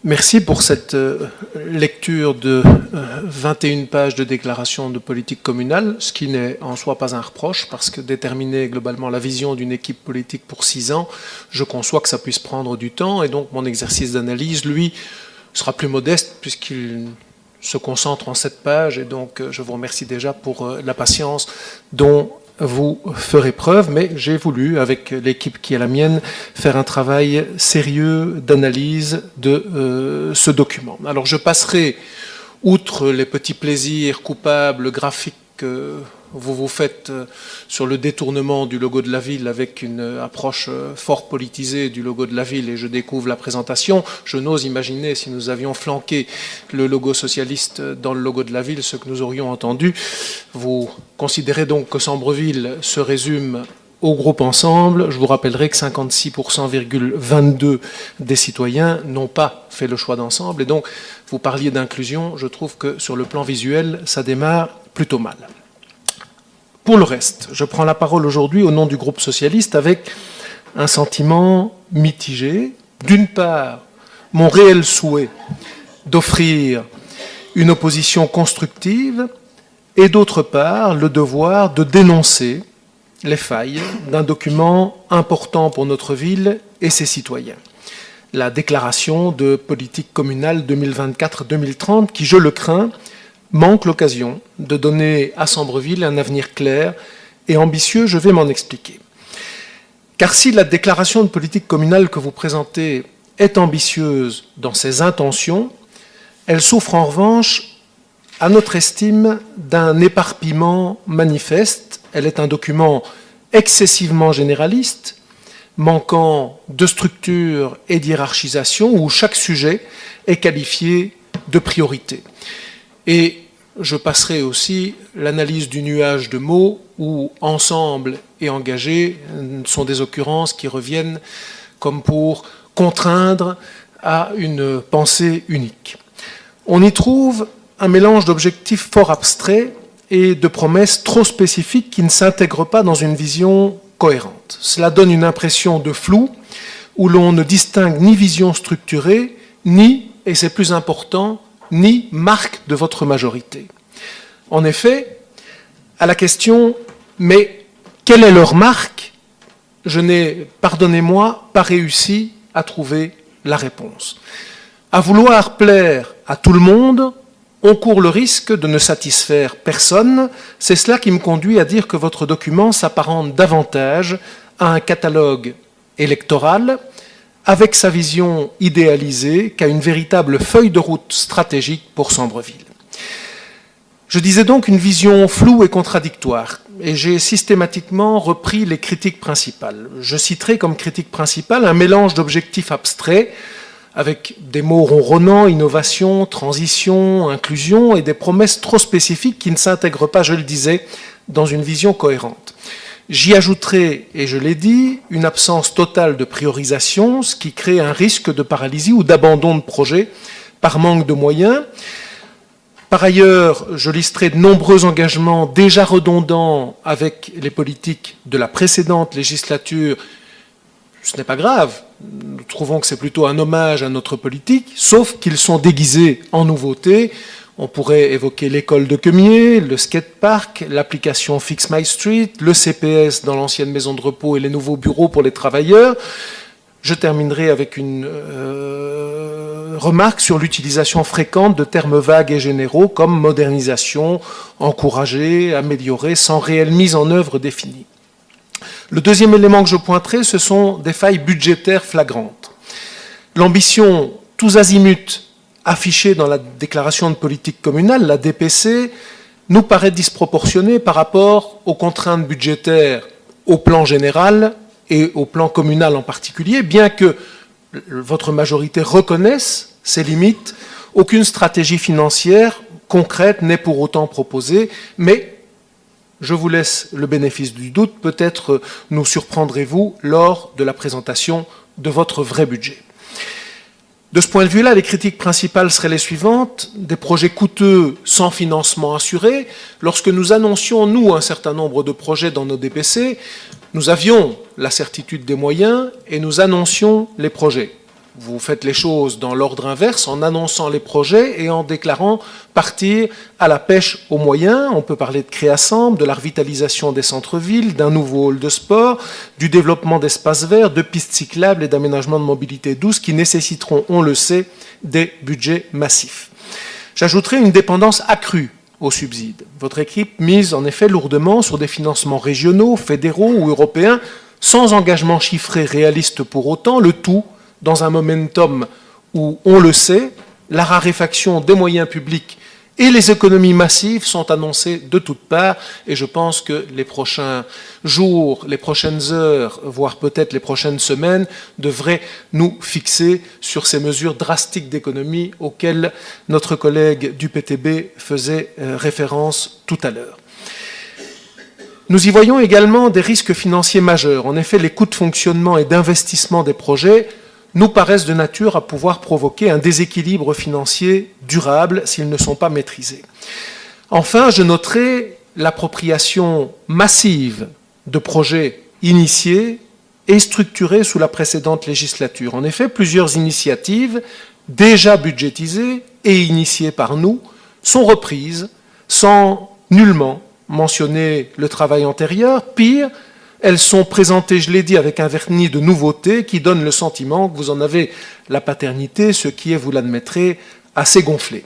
Merci pour cette lecture de 21 pages de déclaration de politique communale, ce qui n'est en soi pas un reproche, parce que déterminer globalement la vision d'une équipe politique pour 6 ans, je conçois que ça puisse prendre du temps, et donc mon exercice d'analyse, lui, sera plus modeste, puisqu'il se concentre en 7 pages, et donc je vous remercie déjà pour la patience dont vous ferez preuve, mais j'ai voulu, avec l'équipe qui est la mienne, faire un travail sérieux d'analyse de ce document. Alors je passerai, outre les petits plaisirs coupables, graphiques que vous vous faites sur le détournement du logo de la ville avec une approche fort politisée du logo de la ville, et je découvre la présentation. Je n'ose imaginer, si nous avions flanqué le logo socialiste dans le logo de la ville, ce que nous aurions entendu. Vous considérez donc que Sambreville se résume au groupe ensemble. Je vous rappellerai que 56,22% des citoyens n'ont pas fait le choix d'ensemble. Et donc, vous parliez d'inclusion. Je trouve que sur le plan visuel, ça démarre plutôt mal. Pour le reste, je prends la parole aujourd'hui au nom du groupe socialiste avec un sentiment mitigé. D'une part, mon réel souhait d'offrir une opposition constructive, et d'autre part, le devoir de dénoncer les failles d'un document important pour notre ville et ses citoyens. La déclaration de politique communale 2024-2030 qui, je le crains, manque l'occasion de donner à Sambreville un avenir clair et ambitieux. Je vais m'en expliquer. Car si la déclaration de politique communale que vous présentez est ambitieuse dans ses intentions, elle souffre en revanche, à notre estime, d'un éparpillement manifeste. Elle est un document excessivement généraliste, manquant de structure et d'hiérarchisation, où chaque sujet est qualifié de priorité. Et je passerai aussi l'analyse du nuage de mots où ensemble et engagé sont des occurrences qui reviennent comme pour contraindre à une pensée unique. On y trouve un mélange d'objectifs fort abstraits et de promesses trop spécifiques qui ne s'intègrent pas dans une vision cohérente. Cela donne une impression de flou où l'on ne distingue ni vision structurée, ni, et c'est plus important, ni marque de votre majorité. En effet, à la question « mais quelle est leur marque ?», je n'ai, pardonnez-moi, pas réussi à trouver la réponse. À vouloir plaire à tout le monde, on court le risque de ne satisfaire personne. C'est cela qui me conduit à dire que votre document s'apparente davantage à un catalogue électoral avec sa vision idéalisée qu'à une véritable feuille de route stratégique pour Sambreville. Je disais donc une vision floue et contradictoire, et j'ai systématiquement repris les critiques principales. Je citerai comme critique principale un mélange d'objectifs abstraits, avec des mots ronronnants, innovation, transition, inclusion, et des promesses trop spécifiques qui ne s'intègrent pas, je le disais, dans une vision cohérente. J'y ajouterai, et je l'ai dit, une absence totale de priorisation, ce qui crée un risque de paralysie ou d'abandon de projet par manque de moyens. Par ailleurs, je listerai de nombreux engagements déjà redondants avec les politiques de la précédente législature. Ce n'est pas grave, nous trouvons que c'est plutôt un hommage à notre politique, sauf qu'ils sont déguisés en nouveautés. On pourrait évoquer l'école de Quemier, le skatepark, l'application Fix My Street, le CPS dans l'ancienne maison de repos et les nouveaux bureaux pour les travailleurs. Je terminerai avec une remarque sur l'utilisation fréquente de termes vagues et généraux comme modernisation, encourager, améliorer, sans réelle mise en œuvre définie. Le deuxième élément que je pointerai, ce sont des failles budgétaires flagrantes. L'ambition tous azimuts affichée dans la déclaration de politique communale, la DPC, nous paraît disproportionnée par rapport aux contraintes budgétaires au plan général et au plan communal en particulier, bien que votre majorité reconnaisse ces limites. Aucune stratégie financière concrète n'est pour autant proposée, mais je vous laisse le bénéfice du doute, peut-être nous surprendrez-vous lors de la présentation de votre vrai budget. De ce point de vue-là, les critiques principales seraient les suivantes. Des projets coûteux sans financement assuré. Lorsque nous annoncions, nous, un certain nombre de projets dans nos DPC, nous avions la certitude des moyens et nous annoncions les projets. vous faites les choses dans l'ordre inverse, en annonçant les projets et en déclarant partir à la pêche aux moyens. On peut parler de Créasemble, de la revitalisation des centres-villes, d'un nouveau hall de sport, du développement d'espaces verts, de pistes cyclables et d'aménagements de mobilité douce qui nécessiteront, on le sait, des budgets massifs. J'ajouterai une dépendance accrue aux subsides. Votre équipe mise en effet lourdement sur des financements régionaux, fédéraux ou européens, sans engagement chiffré réaliste pour autant, le tout dans un momentum où, on le sait, la raréfaction des moyens publics et les économies massives sont annoncées de toutes parts. Et je pense que les prochains jours, les prochaines heures, voire peut-être les prochaines semaines, devraient nous fixer sur ces mesures drastiques d'économie auxquelles notre collègue du PTB faisait référence tout à l'heure. Nous y voyons également des risques financiers majeurs. En effet, les coûts de fonctionnement et d'investissement des projets nous paraissent de nature à pouvoir provoquer un déséquilibre financier durable s'ils ne sont pas maîtrisés. Enfin, je noterai l'appropriation massive de projets initiés et structurés sous la précédente législature. En effet, plusieurs initiatives déjà budgétisées et initiées par nous sont reprises sans nullement mentionner le travail antérieur. Pire, elles sont présentées, je l'ai dit, avec un vernis de nouveauté qui donne le sentiment que vous en avez la paternité, ce qui est, vous l'admettrez, assez gonflé.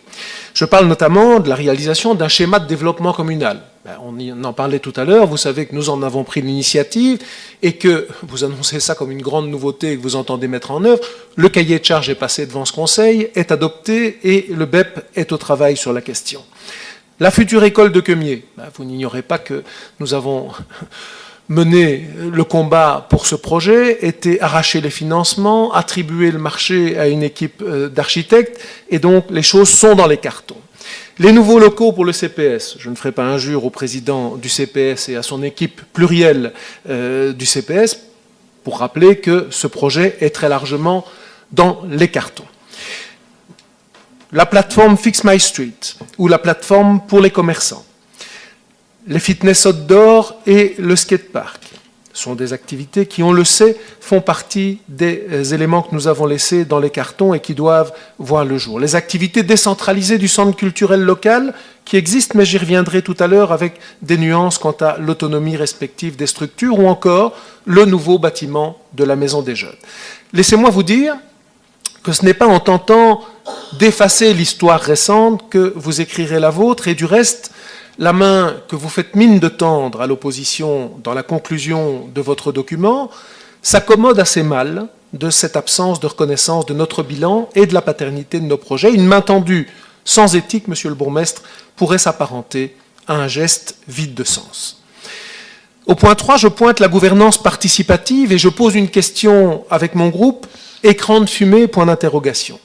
Je parle notamment de la réalisation d'un schéma de développement communal. On en parlait tout à l'heure, vous savez que nous en avons pris l'initiative et que vous annoncez ça comme une grande nouveauté et que vous entendez mettre en œuvre. Le cahier de charge est passé devant ce Conseil, est adopté et le BEP est au travail sur la question. La future école de Queumiers, vous n'ignorez pas que nous avons mener le combat pour ce projet, était arracher les financements, attribuer le marché à une équipe d'architectes, et donc les choses sont dans les cartons. Les nouveaux locaux pour le CPS, je ne ferai pas injure au président du CPS et à son équipe plurielle du CPS, pour rappeler que ce projet est très largement dans les cartons. La plateforme Fix My Street, ou la plateforme pour les commerçants, les fitness outdoor et le skatepark sont des activités qui, on le sait, font partie des éléments que nous avons laissés dans les cartons et qui doivent voir le jour. Les activités décentralisées du centre culturel local qui existent, mais j'y reviendrai tout à l'heure avec des nuances quant à l'autonomie respective des structures, ou encore le nouveau bâtiment de la Maison des Jeunes. Laissez-moi vous dire que ce n'est pas en tentant d'effacer l'histoire récente que vous écrirez la vôtre, et du reste, la main que vous faites mine de tendre à l'opposition dans la conclusion de votre document s'accommode assez mal de cette absence de reconnaissance de notre bilan et de la paternité de nos projets. Une main tendue sans éthique, monsieur le bourgmestre, pourrait s'apparenter à un geste vide de sens. Au point 3, je pointe la gouvernance participative et je pose une question avec mon groupe, écran de fumée, point d'interrogation.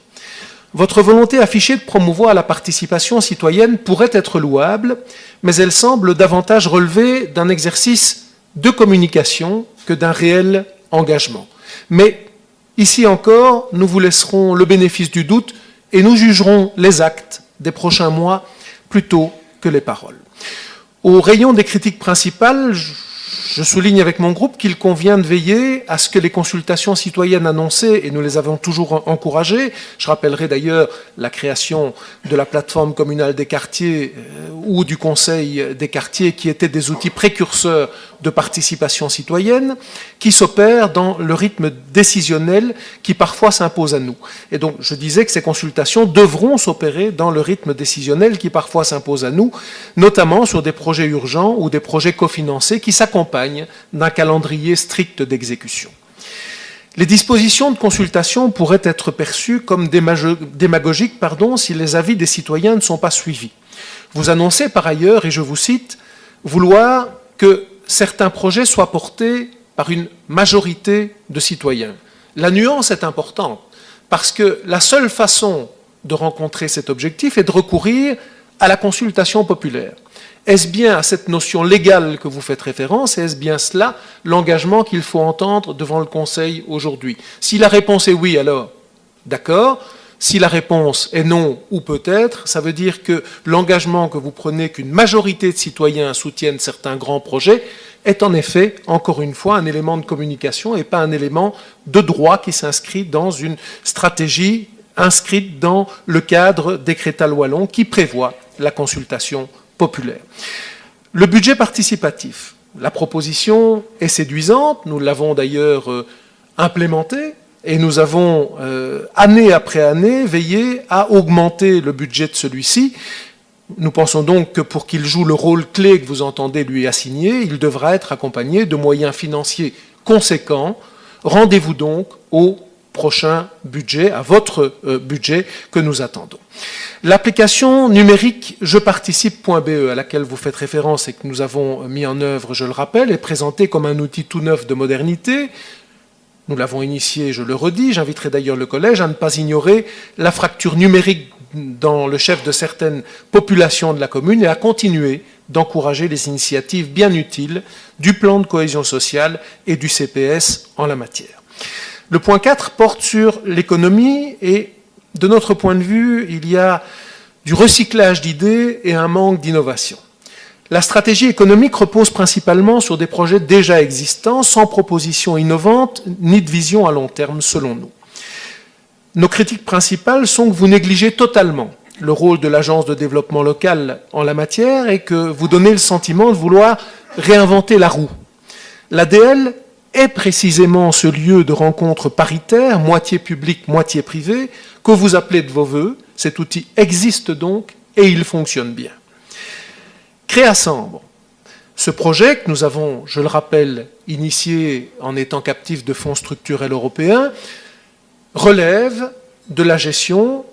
Votre volonté affichée de promouvoir la participation citoyenne pourrait être louable, mais elle semble davantage relever d'un exercice de communication que d'un réel engagement. Mais ici encore, nous vous laisserons le bénéfice du doute et nous jugerons les actes des prochains mois plutôt que les paroles. Au rayon des critiques principales, je souligne avec mon groupe qu'il convient de veiller à ce que les consultations citoyennes annoncées, et nous les avons toujours encouragées, je rappellerai d'ailleurs la création de la plateforme communale des quartiers ou du conseil des quartiers qui étaient des outils précurseurs de participation citoyenne, qui s'opèrent dans le rythme décisionnel qui parfois s'impose à nous. Et donc je disais que ces consultations devront s'opérer dans le rythme décisionnel qui parfois s'impose à nous, notamment sur des projets urgents ou des projets cofinancés qui s'accompagnent d'un calendrier strict d'exécution. Les dispositions de consultation pourraient être perçues comme démagogiques si les avis des citoyens ne sont pas suivis. Vous annoncez par ailleurs, et je vous cite, vouloir que certains projets soient portés par une majorité de citoyens. La nuance est importante, parce que la seule façon de rencontrer cet objectif est de recourir à la consultation populaire. Est-ce bien à cette notion légale que vous faites référence, et est-ce bien cela l'engagement qu'il faut entendre devant le Conseil aujourd'hui? Si la réponse est oui, alors d'accord, Si la réponse est non ou peut-être, ça veut dire que l'engagement que vous prenez qu'une majorité de citoyens soutiennent certains grands projets est en effet, encore une fois, un élément de communication et pas un élément de droit qui s'inscrit dans une stratégie inscrite dans le cadre décrétal wallon qui prévoit la consultation populaire. Le budget participatif. La proposition est séduisante, nous l'avons d'ailleurs implémentée. Et nous avons, année après année, veillé à augmenter le budget de celui-ci. Nous pensons donc que pour qu'il joue le rôle clé que vous entendez lui assigner, il devra être accompagné de moyens financiers conséquents. Rendez-vous donc au prochain budget, à votre budget que nous attendons. L'application numérique jeparticipe.be à laquelle vous faites référence et que nous avons mis en œuvre, je le rappelle, est présentée comme un outil tout neuf de modernité. Nous l'avons initié, je le redis, j'inviterai d'ailleurs le collège à ne pas ignorer la fracture numérique dans le chef de certaines populations de la commune et à continuer d'encourager les initiatives bien utiles du plan de cohésion sociale et du CPS en la matière. Le point 4 porte sur l'économie et de notre point de vue, il y a du recyclage d'idées et un manque d'innovation. La stratégie économique repose principalement sur des projets déjà existants, sans proposition innovante ni de vision à long terme, selon nous. Nos critiques principales sont que vous négligez totalement le rôle de l'Agence de développement local en la matière et que vous donnez le sentiment de vouloir réinventer la roue. L'ADL est précisément ce lieu de rencontre paritaire, moitié public, moitié privé, que vous appelez de vos voeux. Cet outil existe donc et il fonctionne bien. Créasambre, ce projet que nous avons, je le rappelle, initié en étant captif de fonds structurels européens, relève de la gestion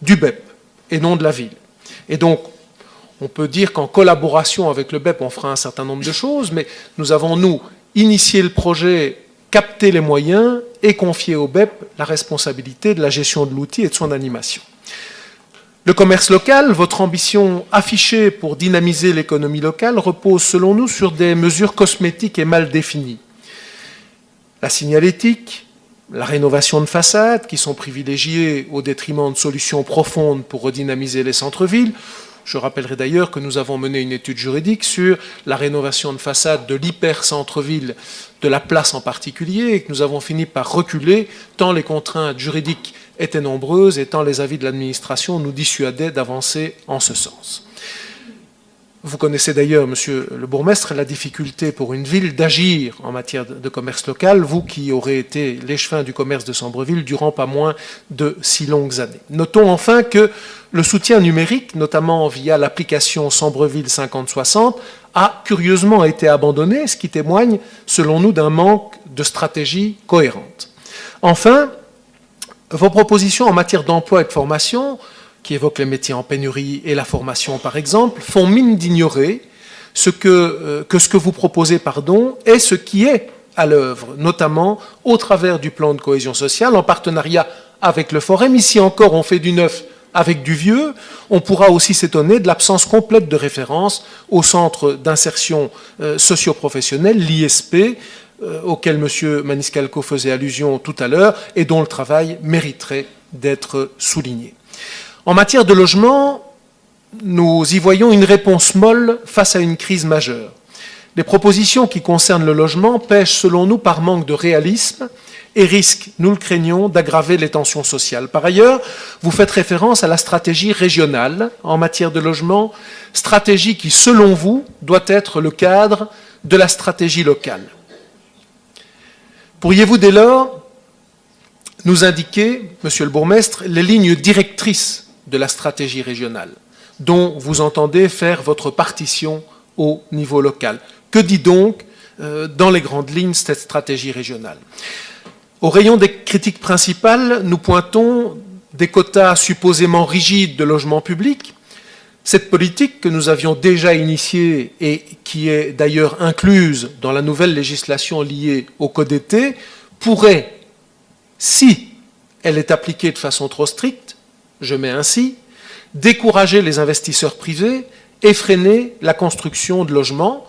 du BEP et non de la ville. Et donc, on peut dire qu'en collaboration avec le BEP, on fera un certain nombre de choses, mais nous avons, nous, initié le projet, capté les moyens et confié au BEP la responsabilité de la gestion de l'outil et de son animation. Le commerce local, votre ambition affichée pour dynamiser l'économie locale repose selon nous sur des mesures cosmétiques et mal définies. La signalétique, la rénovation de façades qui sont privilégiées au détriment de solutions profondes pour redynamiser les centres-villes. Je rappellerai d'ailleurs que nous avons mené une étude juridique sur la rénovation de façade de l'hyper-centre-ville, de la Place en particulier, et que nous avons fini par reculer tant les contraintes juridiques étaient nombreuses et tant les avis de l'administration nous dissuadaient d'avancer en ce sens. Vous connaissez d'ailleurs, monsieur le bourgmestre, la difficulté pour une ville d'agir en matière de commerce local, vous qui aurez été l'échevin du commerce de Sambreville durant pas moins de 6 longues années. Notons enfin que le soutien numérique, notamment via l'application Sambreville 5060, a curieusement été abandonné, ce qui témoigne, selon nous, d'un manque de stratégie cohérente. Enfin, vos propositions en matière d'emploi et de formation, qui évoquent les métiers en pénurie et la formation par exemple, font mine d'ignorer ce que vous proposez est ce qui est à l'œuvre, notamment au travers du plan de cohésion sociale, en partenariat avec le Forum. Ici encore, on fait du neuf avec du vieux. On pourra aussi s'étonner de l'absence complète de référence au centre d'insertion socio-professionnelle, l'ISP, auquel M. Maniscalco faisait allusion tout à l'heure, et dont le travail mériterait d'être souligné. En matière de logement, nous y voyons une réponse molle face à une crise majeure. Les propositions qui concernent le logement pêchent, selon nous, par manque de réalisme et risquent, nous le craignons, d'aggraver les tensions sociales. Par ailleurs, vous faites référence à la stratégie régionale en matière de logement, stratégie qui, selon vous, doit être le cadre de la stratégie locale. Pourriez-vous dès lors nous indiquer, monsieur le bourgmestre, les lignes directrices de la stratégie régionale, dont vous entendez faire votre partition au niveau local? Que dit donc, dans les grandes lignes, cette stratégie régionale? Au rayon des critiques principales, nous pointons des quotas supposément rigides de logement public. Cette politique que nous avions déjà initiée et qui est d'ailleurs incluse dans la nouvelle législation liée au Code été, pourrait, si elle est appliquée de façon trop stricte, je mets ainsi, décourager les investisseurs privés et freiner la construction de logements.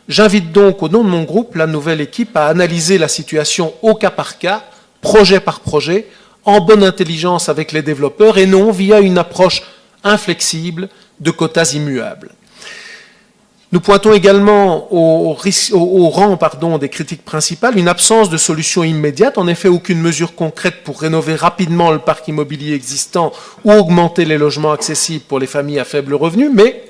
J'invite donc, au nom de mon groupe, la nouvelle équipe à analyser la situation au cas par cas, projet par projet, en bonne intelligence avec les développeurs et non via une approche inflexible de quotas immuables. Nous pointons également au rang des critiques principales une absence de solution immédiate. En effet, aucune mesure concrète pour rénover rapidement le parc immobilier existant ou augmenter les logements accessibles pour les familles à faible revenu, mais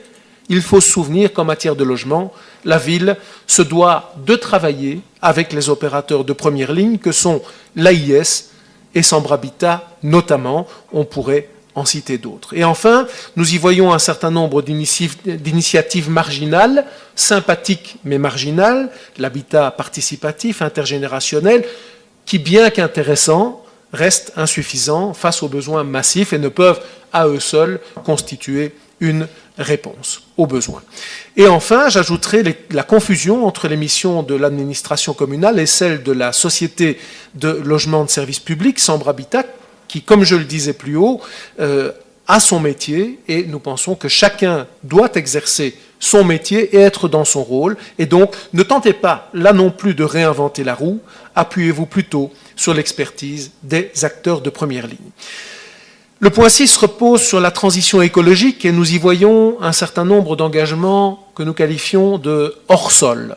il faut se souvenir qu'en matière de logement, la ville se doit de travailler avec les opérateurs de première ligne que sont l'AIS et Sambre Habitat notamment. On pourrait en citer d'autres. Et enfin, nous y voyons un certain nombre d'initiatives marginales, sympathiques mais marginales, l'habitat participatif, intergénérationnel, qui, bien qu'intéressants, restent insuffisants face aux besoins massifs et ne peuvent à eux seuls constituer une réponse aux besoins. Et enfin, j'ajouterai la confusion entre les missions de l'administration communale et celles de la société de logement de service public, Sambre Habitat, qui, comme je le disais plus haut, a son métier, et nous pensons que chacun doit exercer son métier et être dans son rôle. Et donc, ne tentez pas, là non plus, de réinventer la roue, appuyez-vous plutôt sur l'expertise des acteurs de première ligne. Le point 6 repose sur la transition écologique, et nous y voyons un certain nombre d'engagements que nous qualifions de hors-sol.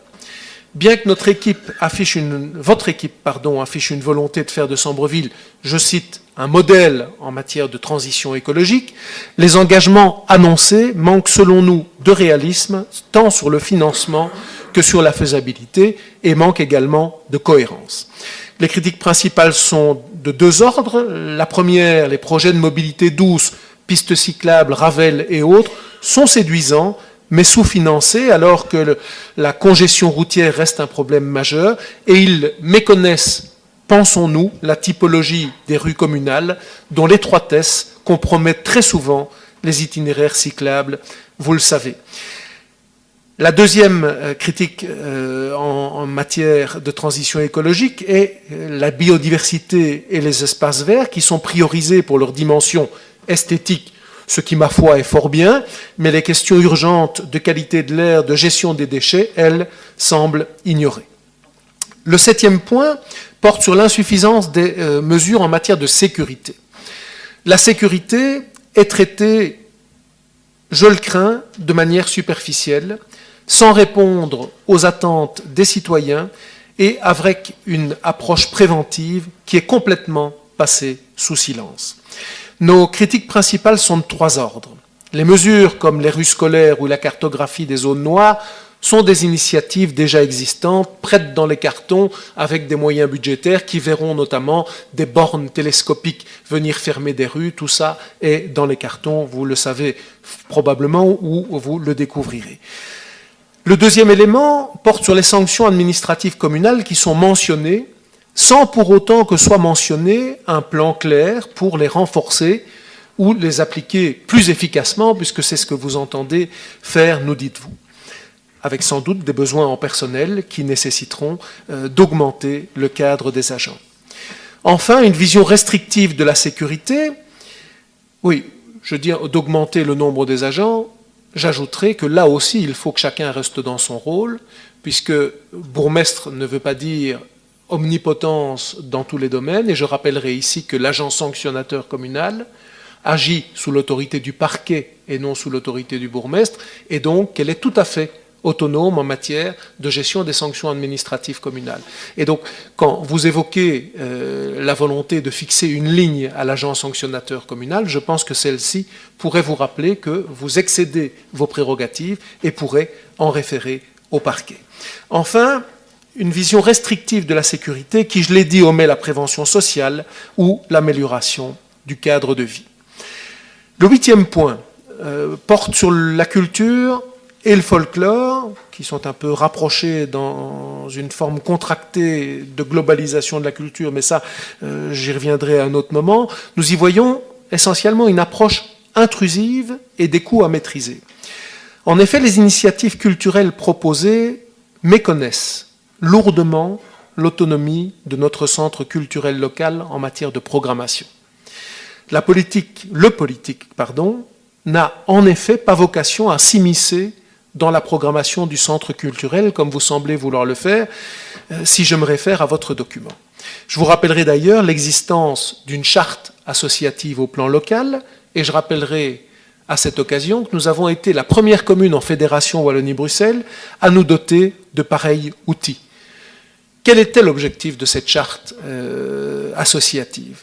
Bien que votre équipe affiche une volonté de faire de Sambreville, je cite, un modèle en matière de transition écologique, les engagements annoncés manquent selon nous de réalisme, tant sur le financement que sur la faisabilité, et manquent également de cohérence. Les critiques principales sont de deux ordres. La première, les projets de mobilité douce, pistes cyclables, Ravel et autres, sont séduisants, mais sous-financés, alors que la congestion routière reste un problème majeur, et ils méconnaissent, pensons-nous, la typologie des rues communales, dont l'étroitesse compromet très souvent les itinéraires cyclables, vous le savez. La deuxième critique en matière de transition écologique est la biodiversité et les espaces verts, qui sont priorisés pour leur dimension esthétique, ce qui, ma foi, est fort bien, mais les questions urgentes de qualité de l'air, de gestion des déchets, elles, semblent ignorées. Le 7e point porte sur l'insuffisance des mesures en matière de sécurité. La sécurité est traitée, je le crains, de manière superficielle, sans répondre aux attentes des citoyens et avec une approche préventive qui est complètement passée sous silence. Nos critiques principales sont de trois ordres. Les mesures comme les rues scolaires ou la cartographie des zones noires sont des initiatives déjà existantes, prêtes dans les cartons avec des moyens budgétaires qui verront notamment des bornes télescopiques venir fermer des rues. Tout ça est dans les cartons, vous le savez probablement ou vous le découvrirez. Le deuxième élément porte sur les sanctions administratives communales qui sont mentionnées sans pour autant que soit mentionné un plan clair pour les renforcer ou les appliquer plus efficacement, puisque c'est ce que vous entendez faire, nous dites-vous, avec sans doute des besoins en personnel qui nécessiteront d'augmenter le cadre des agents. Enfin, une vision restrictive de la sécurité, oui, je dis d'augmenter le nombre des agents, j'ajouterai que là aussi, il faut que chacun reste dans son rôle, puisque bourgmestre ne veut pas dire omnipotence dans tous les domaines, et je rappellerai ici que l'agent sanctionnateur communal agit sous l'autorité du parquet et non sous l'autorité du bourgmestre, et donc qu'elle est tout à fait autonome en matière de gestion des sanctions administratives communales. Et donc, quand vous évoquez la volonté de fixer une ligne à l'agent sanctionnateur communal, je pense que celle-ci pourrait vous rappeler que vous excédez vos prérogatives et pourrait en référer au parquet. Enfin, une vision restrictive de la sécurité qui, je l'ai dit, omet la prévention sociale ou l'amélioration du cadre de vie. Le 8e point porte sur la culture et le folklore, qui sont un peu rapprochés dans une forme contractée de globalisation de la culture, mais ça, j'y reviendrai à un autre moment. Nous y voyons essentiellement une approche intrusive et des coûts à maîtriser. En effet, les initiatives culturelles proposées méconnaissent lourdement l'autonomie de notre centre culturel local en matière de programmation. Le politique, n'a en effet pas vocation à s'immiscer dans la programmation du centre culturel, comme vous semblez vouloir le faire, si je me réfère à votre document. Je vous rappellerai d'ailleurs l'existence d'une charte associative au plan local, et je rappellerai à cette occasion que nous avons été la première commune en fédération Wallonie-Bruxelles à nous doter de pareils outils. Quel était l'objectif de cette charte associative?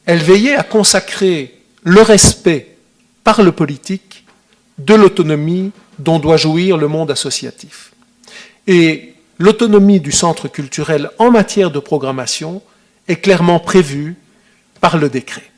Elle veillait à consacrer le respect par le politique de l'autonomie dont doit jouir le monde associatif. Et l'autonomie du centre culturel en matière de programmation est clairement prévue par le décret.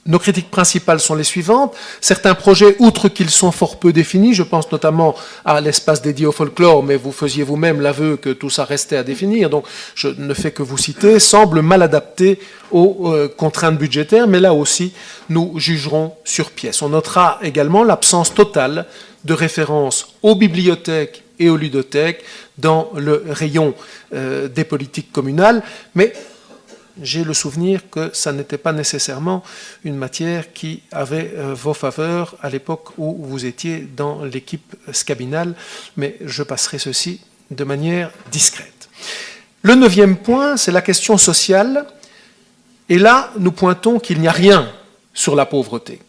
Nos critiques principales sont les suivantes. Certains projets, outre qu'ils sont fort peu définis, je pense notamment à l'espace dédié au folklore, mais vous faisiez vous-même l'aveu que tout ça restait à définir, donc je ne fais que vous citer, semblent mal adaptés aux contraintes budgétaires, mais là aussi, nous jugerons sur pièce. On notera également l'absence totale de référence aux bibliothèques et aux ludothèques dans le rayon des politiques communales, mais j'ai le souvenir que ça n'était pas nécessairement une matière qui avait vos faveurs à l'époque où vous étiez dans l'équipe scabinale, mais je passerai ceci de manière discrète. Le 9e point, c'est la question sociale, et là, nous pointons qu'il n'y a rien sur la pauvreté.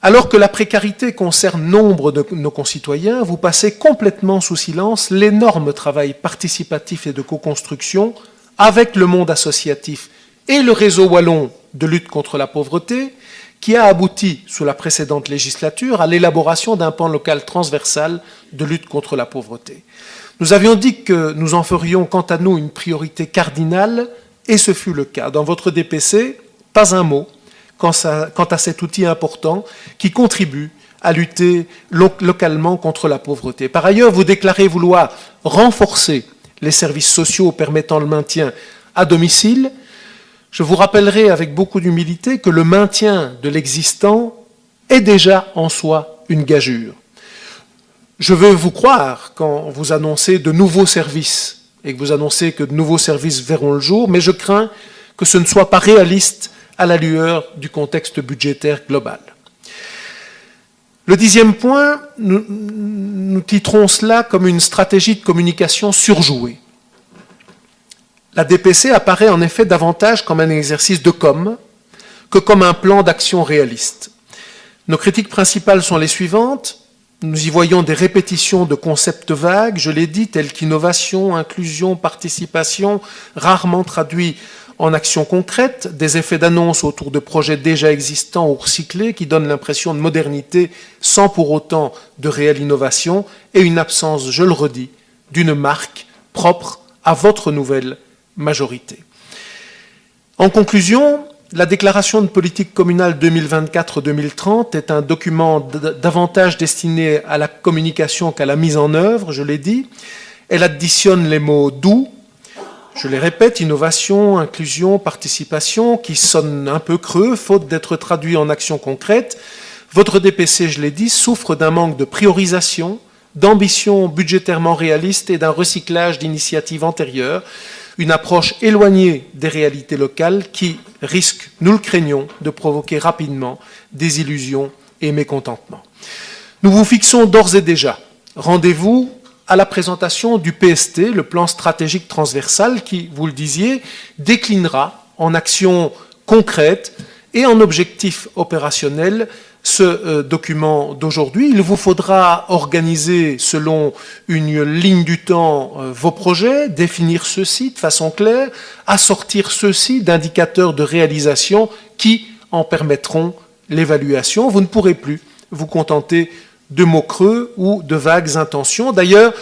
Alors que la précarité concerne nombre de nos concitoyens, vous passez complètement sous silence l'énorme travail participatif et de co-construction avec le monde associatif et le réseau wallon de lutte contre la pauvreté, qui a abouti, sous la précédente législature, à l'élaboration d'un plan local transversal de lutte contre la pauvreté. Nous avions dit que nous en ferions, quant à nous, une priorité cardinale, et ce fut le cas. Dans votre DPC, pas un mot quant à cet outil important qui contribue à lutter localement contre la pauvreté. Par ailleurs, vous déclarez vouloir renforcer les services sociaux permettant le maintien à domicile. Je vous rappellerai avec beaucoup d'humilité que le maintien de l'existant est déjà en soi une gageure. Je veux vous croire quand vous annoncez de nouveaux services et que vous annoncez que de nouveaux services verront le jour, mais je crains que ce ne soit pas réaliste à la lueur du contexte budgétaire global. Le 10e point, nous titrons cela comme une stratégie de communication surjouée. La DPC apparaît en effet davantage comme un exercice de com' que comme un plan d'action réaliste. Nos critiques principales sont les suivantes. Nous y voyons des répétitions de concepts vagues, je l'ai dit, tels qu'innovation, inclusion, participation, rarement traduits en actions concrètes, des effets d'annonce autour de projets déjà existants ou recyclés qui donnent l'impression de modernité sans pour autant de réelle innovation, et une absence, je le redis, d'une marque propre à votre nouvelle majorité. En conclusion, la déclaration de politique communale 2024-2030 est un document davantage destiné à la communication qu'à la mise en œuvre, je l'ai dit. Elle additionne les mots doux, je les répète, innovation, inclusion, participation, qui sonnent un peu creux, faute d'être traduits en actions concrètes. Votre DPC, je l'ai dit, souffre d'un manque de priorisation, d'ambition budgétairement réaliste et d'un recyclage d'initiatives antérieures, une approche éloignée des réalités locales qui risque, nous le craignons, de provoquer rapidement désillusions et mécontentement. Nous vous fixons d'ores et déjà rendez-vous à la présentation du PST, le plan stratégique transversal, qui, vous le disiez, déclinera en actions concrètes et en objectifs opérationnels ce document d'aujourd'hui. Il vous faudra organiser selon une ligne du temps vos projets, définir ceux-ci de façon claire, assortir ceux-ci d'indicateurs de réalisation qui en permettront l'évaluation. Vous ne pourrez plus vous contenter de mots creux ou de vagues intentions. D'ailleurs,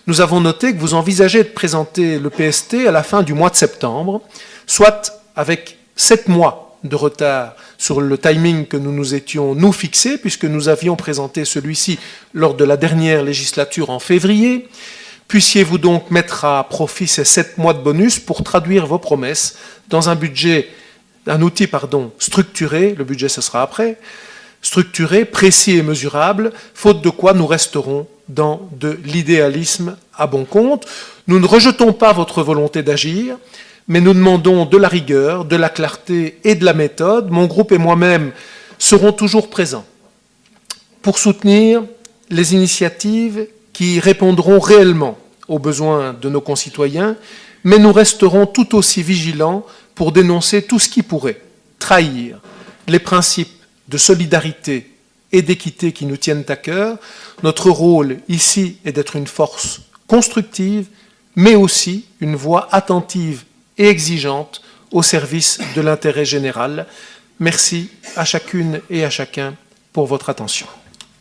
nous avons noté que vous envisagez de présenter le PST à la fin du mois de septembre, soit avec 7 mois de retard sur le timing que nous nous étions, nous, fixés, puisque nous avions présenté celui-ci lors de la dernière législature en février. Puissiez-vous donc mettre à profit ces 7 mois de bonus pour traduire vos promesses dans un outil structuré, le budget ce sera après, structuré, précis et mesurable, faute de quoi nous resterons dans de l'idéalisme à bon compte. Nous ne rejetons pas votre volonté d'agir, mais nous demandons de la rigueur, de la clarté et de la méthode. Mon groupe et moi-même serons toujours présents pour soutenir les initiatives qui répondront réellement aux besoins de nos concitoyens, mais nous resterons tout aussi vigilants pour dénoncer tout ce qui pourrait trahir les principes de solidarité et d'équité qui nous tiennent à cœur. Notre rôle ici est d'être une force constructive, mais aussi une voix attentive et exigeante au service de l'intérêt général. Merci à chacune et à chacun pour votre attention.